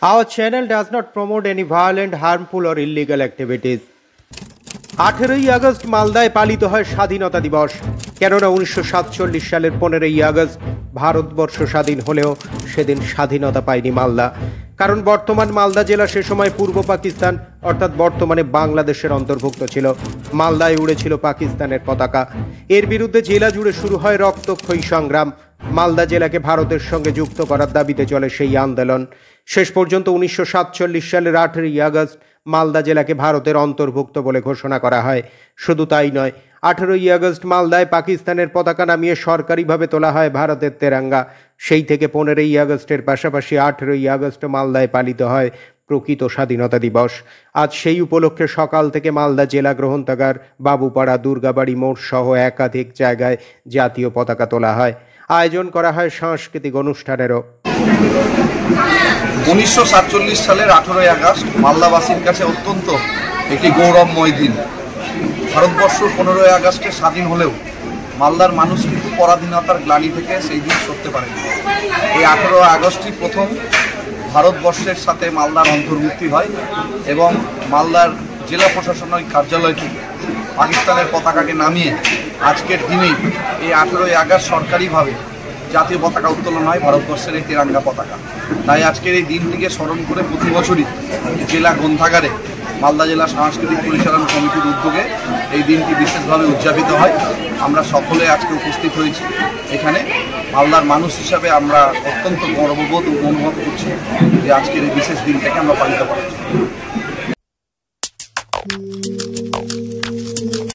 Our channel does not promote any violent, harmful or illegal activities. 18ই August মালদায় পালিত হয় স্বাধীনতা দিবস। কেননা 1947 সালের 15ই আগস্ট ভারতবর্ষ স্বাধীন হলেও সেদিন স্বাধীনতা পায়নি মালদা। কারণ বর্তমান মালদা জেলা সে সময় পূর্ব পাকিস্তান অর্থাৎ বর্তমানে বাংলাদেশের অন্তর্ভুক্ত ছিল। মালদায় উড়েছিল পাকিস্তানের পতাকা। এর বিরুদ্ধে জেলা জুড়ে শুরু হয় রক্তক্ষয়ী সংগ্রাম। মালদা জেলাকে ভারতের সঙ্গে যুক্ত করার দাবিতে চলে সেই আন্দোলন। শেষ পর্যন্ত 1947 সালের 18ই আগস্ট মালদা জেলাকে ভারতের অন্তর্ভুক্ত বলে ঘোষণা করা হয়। শুধু তাই নয়, 18ই আগস্ট মালদায় পাকিস্তানের পতাকা নামিয়ে সরকারিভাবে তোলা হয় ভারতের তেরঙ্গা। সেই থেকে 15ই আগস্টের পাশাপাশি 18ই আগস্ট মালদায় পালিত হয় প্রকৃত স্বাধীনতা দিবস। আজ সেই উপলক্ষে সকাল থেকে মালদা জেলা গ্রন্থাগার, বাবুপাড়া, দুর্গাবাড়ি মোড় সহ একাধিক জায়গায় জাতীয় পতাকা তোলা হয়। আয়োজন করা হয় সাংস্কৃতিক অনুষ্ঠানেরও। 1947 সালের 18ই আগস্ট মালদাবাসীর কাছে অত্যন্ত একটি গৌরবময় দিন। ভারতবর্ষ 15ই আগস্টে স্বাধীন হলেও মালদার মানুষ কিন্তু পরাধীনতার গ্লানি থেকে সেই দিন সরতে পারেনি। এই 18 আগস্টই প্রথম ভারতবর্ষের সাথে মালদার অন্তর্ভুক্তি হয় এবং মালদার জেলা প্রশাসনিক কার্যালয় থেকে পাকিস্তানের পতাকাকে নামিয়ে আজকের দিনেই এই 18ই আগস্ট সরকারিভাবে জাতীয় পতাকা উত্তোলন হয়, ভারতবর্ষের এই তেরঙ্গা পতাকা। তাই আজকের এই দিনটিকে স্মরণ করে প্রতি বছরই জেলা গ্রন্থাগারে মালদা জেলা সাংস্কৃতিক পরিচালনা কমিটির উদ্যোগে এই দিনটি বিশেষভাবে উদযাপিত হয়। আমরা সকলে আজকে উপস্থিত হয়েছি এখানে। মালদার মানুষ হিসাবে আমরা অত্যন্ত গর্ববোধ অনুভব করছি যে আজকের এই বিশেষ দিনটাকে আমরা পালিত করছি।